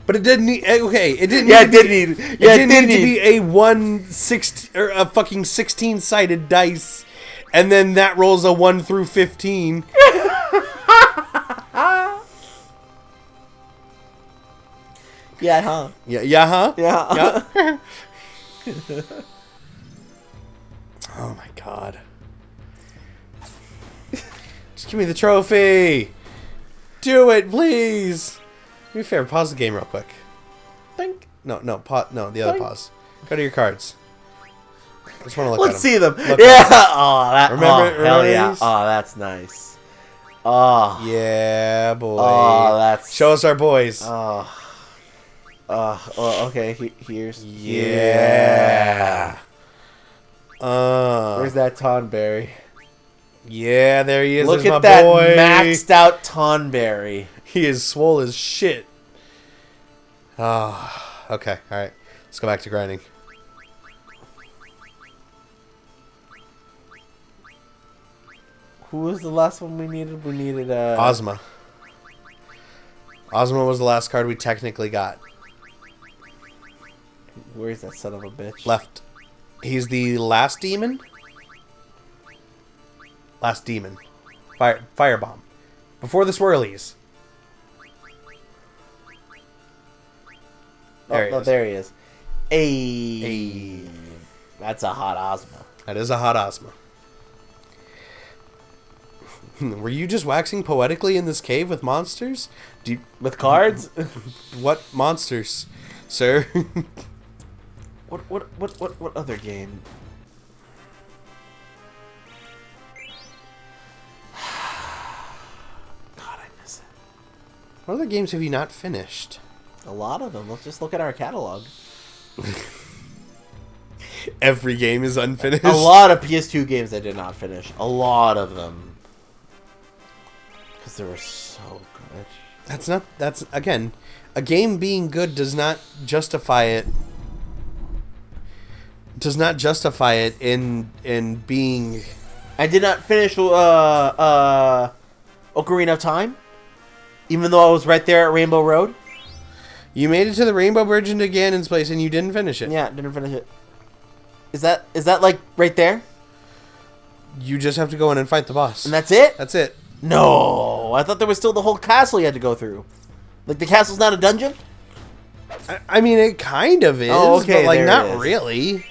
But it didn't need... Okay, it didn't Yeah, need... it did need... It didn't need to be a 1/16... Or a fucking 16-sided dice. And then that rolls a 1 through 15. Yeah, huh? Yeah, huh? Yeah. Oh, my God. Just give me the trophy. Do it, please. To be fair, pause the game real quick. Think. No, the other pause. Go to your cards. I just want to look Let's at them. see them. Look Yeah. Oh, that. Remember hell yeah. these? Oh, that's nice. Oh. Yeah, boy. Oh, that's... Show us our boys. Oh. Okay. Here's... Yeah. Where's that Tonberry? Yeah, there he is. Look There's at my that boy. maxed out Tonberry. He is swole as shit. Ah, okay. All right. Let's go back to grinding. Who was the last one we needed? We needed Ozma. Ozma was the last card we technically got. Where's that son of a bitch? Left. He's the last demon. Last demon. Firebomb. Before the swirlies. There he is. There he is. Hey. That's a hot Ozma. That is a hot Ozma. Were you just waxing poetically in this cave with monsters? With cards? What monsters, sir? What other game? God, I miss it. What other games have you not finished? A lot of them. Let's just look at our catalog. Every game is unfinished. A lot of PS2 games I did not finish. A lot of them. Because they were so good. That's again, a game being good does not justify it. Does not justify it in being. I did not finish Ocarina of Time, even though I was right there at Rainbow Road. You made it to the Rainbow Bridge into Ganon's place and you didn't finish it. Yeah, didn't finish it. Is that like right there? You just have to go in and fight the boss. And that's it? That's it. No, I thought there was still the whole castle you had to go through. Like the castle's not a dungeon? I mean, it kind of is, okay, but like there not it is. really.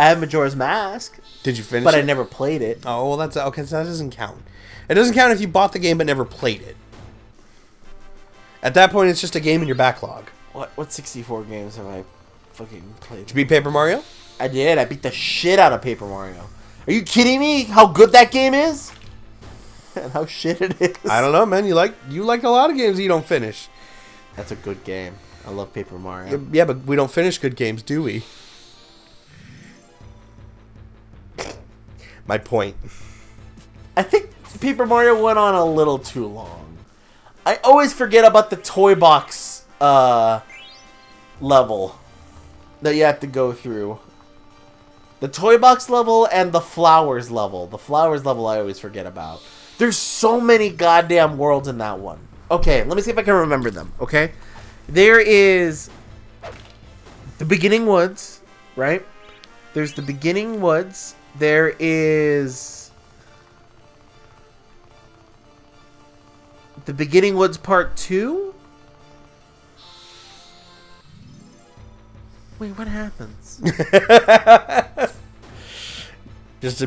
I have Majora's Mask. Did you finish but it? I never played it. Oh, well, that's okay. So that doesn't count. It doesn't count if you bought the game but never played it. At that point, it's just a game in your backlog. What 64 games have I fucking played? Did you beat Paper Mario? I did. I beat the shit out of Paper Mario. Are you kidding me? How good that game is? And how shit it is. I don't know, man. You like a lot of games you don't finish. That's a good game. I love Paper Mario. Yeah, but we don't finish good games, do we? My point. I think Paper Mario went on a little too long. I always forget about the toy box level that you have to go through. The toy box level and the flowers level. The flowers level I always forget about. There's so many goddamn worlds in that one. Okay, let me see if I can remember them, okay? There is the Beginning Woods, right? There's the Beginning Woods. There is the Beginning Woods Part 2? Wait, what happens?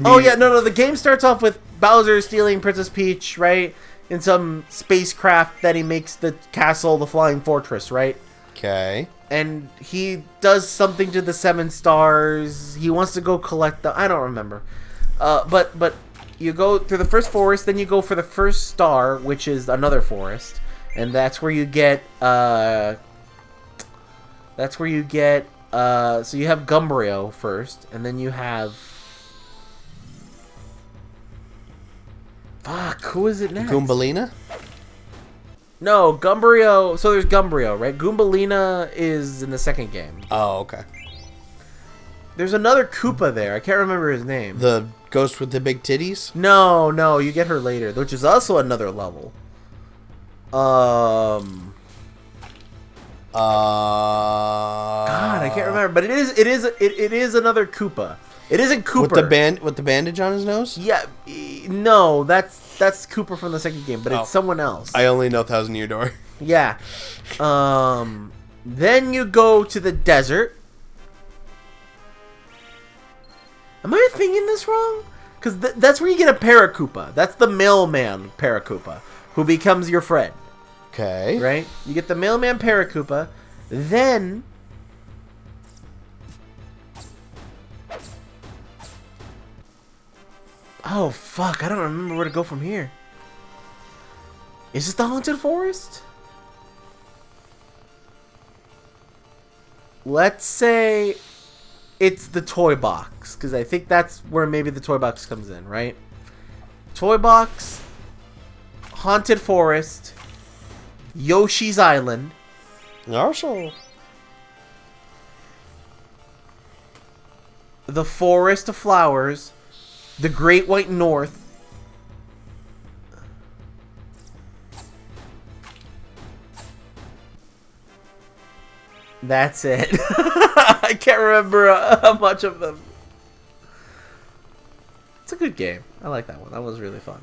Oh yeah, no, the game starts off with Bowser stealing Princess Peach, right? In some spacecraft that he makes the castle, the Flying Fortress, right? Okay. And he does something to the 7 stars. He wants to go collect them. I don't remember. But you go through the first forest, then you go for the first star, which is another forest, and that's where you get. So you have Gumbrio first, and then you have. Fuck, who is it next? Goombalina? No, Gumbrio. So there's Gumbrio, right? Goombalina is in the second game. Oh, okay. There's another Koopa there. I can't remember his name. The ghost with the big titties? No, you get her later, which is also another level. God, I can't remember, but it is another Koopa. It isn't Kooper. With the bandage on his nose? Yeah, no, that's Kooper from the second game, but it's someone else. I only know Thousand Year Door. Yeah. Then you go to the desert. Am I thinking this wrong? Because that's where you get a Paracoopa. That's the mailman Paracoopa, who becomes your friend. Okay. Right? You get the mailman Paracoopa. Then Oh, fuck. I don't remember where to go from here. Is this the Haunted Forest? Let's say it's the toy box, because I think that's where maybe the toy box comes in, right? Toy box, Haunted Forest, Yoshi's Island. Also, the Forest of Flowers, the Great White North, that's it. I can't remember much of them. It's a good game. I like that one. That was really fun.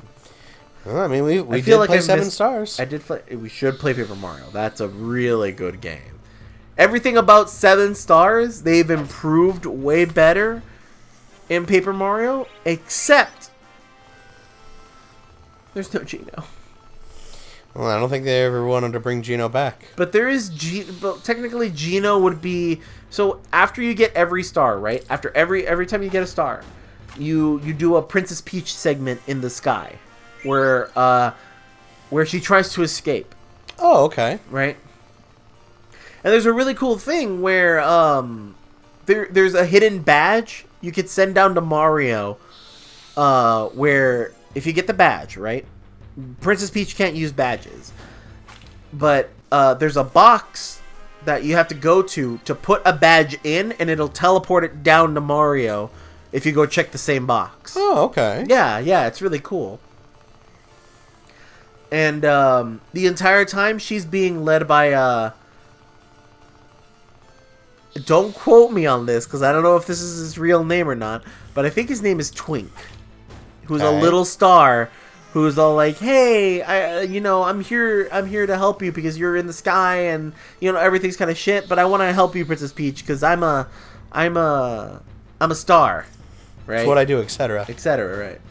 well, I mean, we I did feel like play I 7 missed- stars. I did play. We should play Paper Mario. That's a really good game. Everything about 7 stars, they've improved way better in Paper Mario, except there's no Geno. Well, I don't think they ever wanted to bring Geno back. But there is but technically Geno would be so after you get every star, right? After every time you get a star, you do a Princess Peach segment in the sky where she tries to escape. Oh, okay. Right? And there's a really cool thing where there's a hidden badge you could send down to Mario where if you get the badge, right? Princess Peach can't use badges. But there's a box that you have to go to put a badge in, and it'll teleport it down to Mario if you go check the same box. Oh, okay. Yeah, it's really cool. And the entire time she's being led by don't quote me on this because I don't know if this is his real name or not, but I think his name is Twink, who's a little star who's all like, "Hey, I'm here to help you because you're in the sky and everything's kind of shit, but I want to help you, Princess Peach, because I'm a star, right? That's what I do, etc. Etc. Right?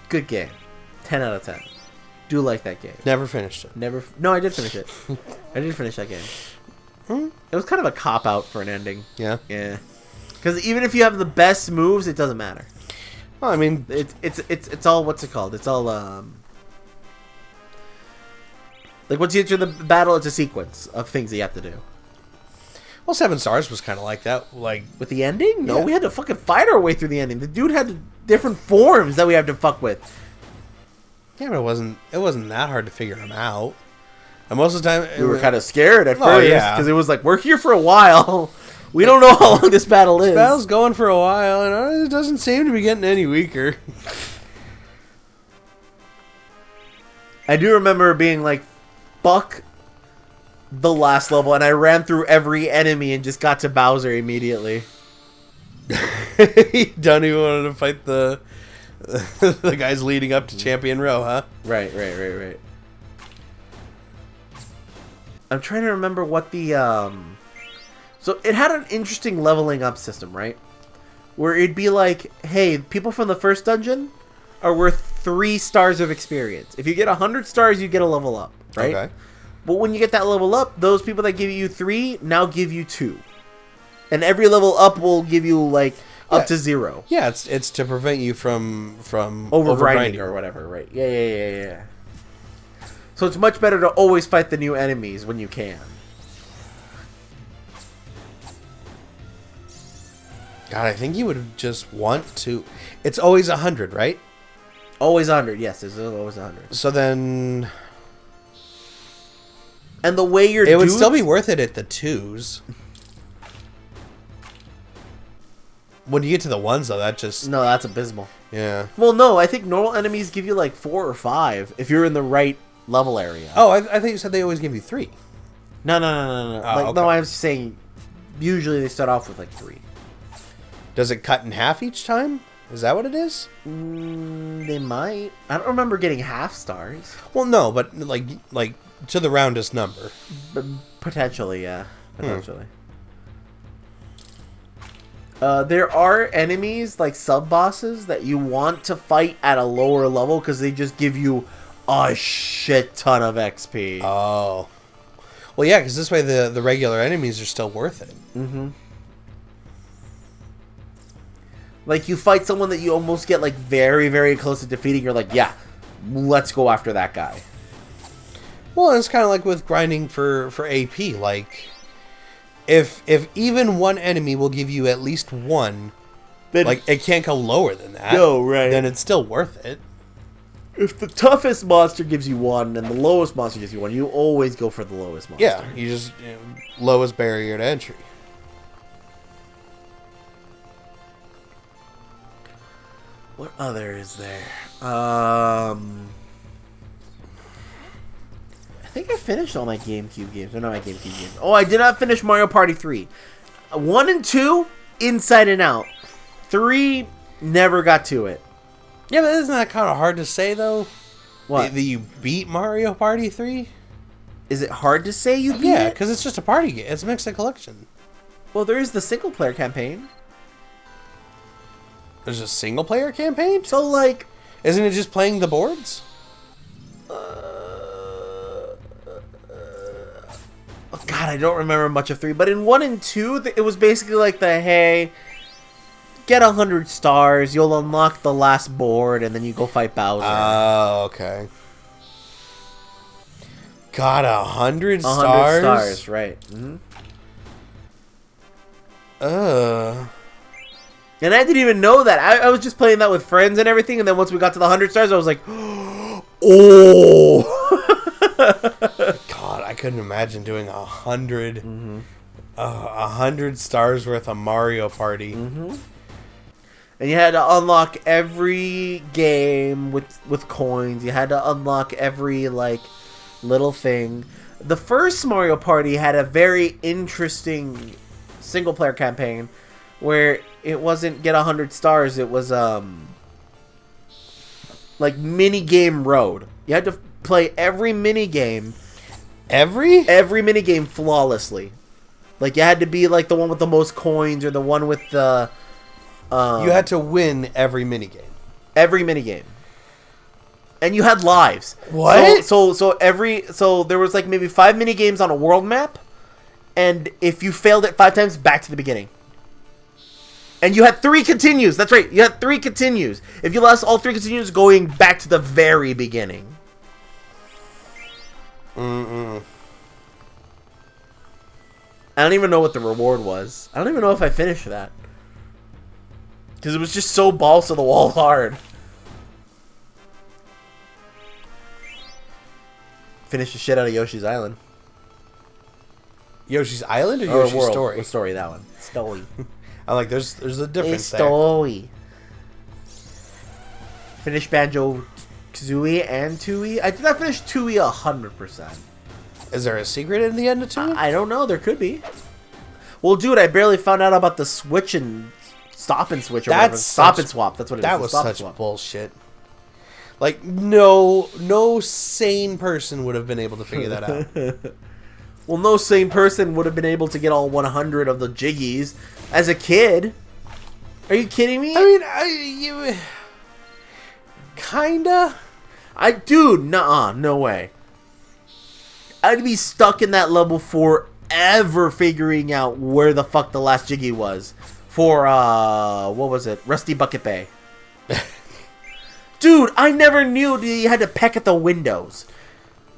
Good game, 10 out of 10. Do like that game. Never finished it. No, I did finish it. I did finish that game. It was kind of a cop out for an ending. Yeah. Yeah. Because even if you have the best moves, it doesn't matter. Well, I mean, It's all, what's it called? It's all like once you enter the battle, it's a sequence of things that you have to do. well, 7 stars was kind of like that. Like, With the ending? No, Yeah. we had to fucking fight our way through the ending. The dude had different forms that we had to fuck with. yeah, but it wasn't that hard to figure them out. And most of the time, We were kind of scared at Oh, first yeah. because it was like, we're here for a while. We don't know how long this battle is. battle's going for a while, and it doesn't seem to be getting any weaker. I do remember being like, fuck the last level, and I ran through every enemy and just got to Bowser immediately. You don't even want to fight the guys leading up to Champion Row, huh? Right. I'm trying to remember what the so it had an interesting leveling up system, right? Where it'd be like, hey, people from the first dungeon are worth 3 stars of experience. If you get 100 stars, you get a level up, right? Okay. But when you get that level up, those people that give you 3 now give you 2. And every level up will give you like up to 0. Yeah, it's to prevent you from Overgrinding or whatever, right? Yeah. So it's much better to always fight the new enemies when you can. God, I think you would just want to. It's always 100, right? Always 100, yes, it's always 100. So then And the way your it would dudes- still be worth it at the 2s. When you get to the 1s, though, that just No, that's abysmal. yeah. Well, no, I think normal enemies give you like 4 or 5 if you're in the right level area. Oh, I think you said they always give you 3. No. Oh, Like, okay. No, I'm saying usually they start off with like 3. Does it cut in half each time? Is that what it is? They might. I don't remember getting half stars. Well, no, but like to the roundest number. But potentially, yeah. Potentially. There are enemies, like sub-bosses, that you want to fight at a lower level because they just give you a shit ton of XP. Oh. Well, yeah, because this way the regular enemies are still worth it. Mm-hmm. Like, you fight someone that you almost get, like, very, very close to defeating. You're like, yeah, let's go after that guy. Well, it's kind of like with grinding for AP. Like, if even one enemy will give you at least one, Then, like, it can't go lower than that. No, right. Then it's still worth it. If the toughest monster gives you one and the lowest monster gives you one, you always go for the lowest monster. Yeah, you just lowest barrier to entry. What other is there? I think I finished all my GameCube games. Or not my GameCube games. Oh, I did not finish Mario Party 3. 1 and 2, inside and out. 3, never got to it. Yeah, but isn't that kind of hard to say, though? What? That you beat Mario Party 3? Is it hard to say you beat Yeah, it? because it's just a party game. It's Mixed Collection. Well, there is the single-player campaign. There's a single-player campaign? So, like... Isn't it just playing the boards? Oh, God, I don't remember much of 3. But in 1 and 2, it was basically like the, hey... Get 100 stars, you'll unlock the last board, and then you go fight Bowser. Oh, okay. Got 100 stars? 100 stars, right. Mm-hmm. And I didn't even know that. I was just playing that with friends and everything, and then once we got to the 100 stars, I was like, oh! God, I couldn't imagine doing 100... 100 stars worth of Mario Party. Mm-hmm. And you had to unlock every game with coins. You had to unlock every, like, little thing. The first Mario Party had a very interesting single-player campaign where it wasn't get 100 stars. It was, like, mini-game road. You had to play every mini-game. Every mini-game flawlessly. Like, you had to be, like, the one with the most coins or the one with the... you had to win every minigame. Every minigame. And you had lives. What? So there was like maybe 5 minigames on a world map, and if you failed it 5 times, back to the beginning. And you had 3 continues. That's right. You had 3 continues. If you lost all 3 continues, going back to the very beginning. Mm-mm. I don't even know what the reward was. I don't even know if I finished that. Because it was just so balls to the wall hard. Finish the shit out of Yoshi's Island. Yoshi's Island or Yoshi's World. Story? What story, that one. Story. I'm like, there's a difference there. Story. Finish Banjo-Kazooie and Tooie. I did not finish Tooie 100%. Is there a secret in the end of Tooie? I don't know. There could be. Well, dude, I barely found out about the switch and... Stop and switch or whatever. Stop and swap. That's what it is. That was Stop such bullshit. Like, no sane person would have been able to figure that out. Well, no sane person would have been able to get all 100 of the Jiggies as a kid. Are you kidding me? I mean, kinda. Dude, nuh-uh, no way. I'd be stuck in that level forever figuring out where the fuck the last Jiggy was. For, what was it? Rusty Bucket Bay. Dude, I never knew that you had to peck at the windows.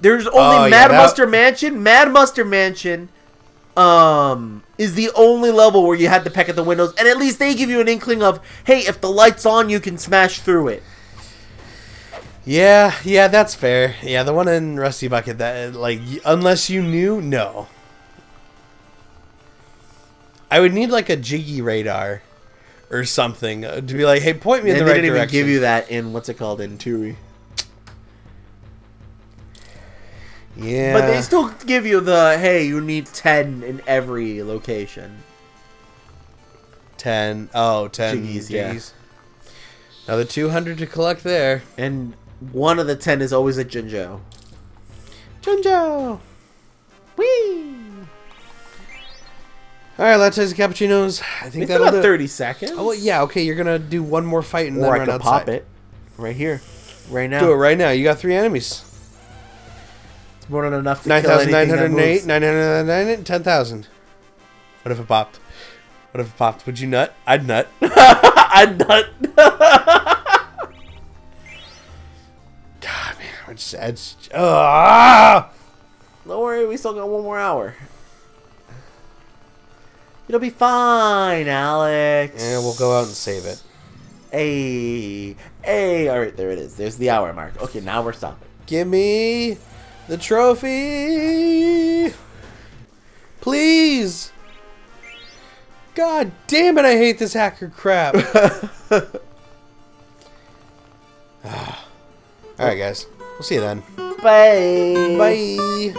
There's only Mad Muster Mansion. Mad Muster Mansion, is the only level where you had to peck at the windows. And at least they give you an inkling of, hey, if the light's on, you can smash through it. Yeah, that's fair. Yeah, the one in Rusty Bucket, that, like, unless you knew, no. I would need like a Jiggy radar or something to be like, hey, point me in the right direction. They didn't even give you that in, what's it called, in Tooie. Yeah. But they still give you the, hey, you need 10 in every location. 10. Oh, 10 Jiggies, Jiggies. Yeah. Another 200 to collect there. And one of the 10 is always a Jinjo. Jinjo! Whee! Alright, lattes and cappuccinos. I think that'll about do 30 seconds. Oh, well, yeah, okay, you're gonna do one more fight and then Or I run could outside. pop it. Right here. Right now. Do it right now. You got 3 enemies. It's more than enough to kill anything that 9,908, moves. 999, 10,000. What if it popped? What if it popped? Would you nut? I'd nut. I'd nut. God, man. Don't worry, we still got 1 more hour. It'll be fine, Alex. And we'll go out and save it. Hey. All right, there it is. There's the hour mark. Okay, now we're stopping. Give me the trophy. Please. God damn it, I hate this hacker crap. Alright, guys. We'll see you then. Bye. Bye.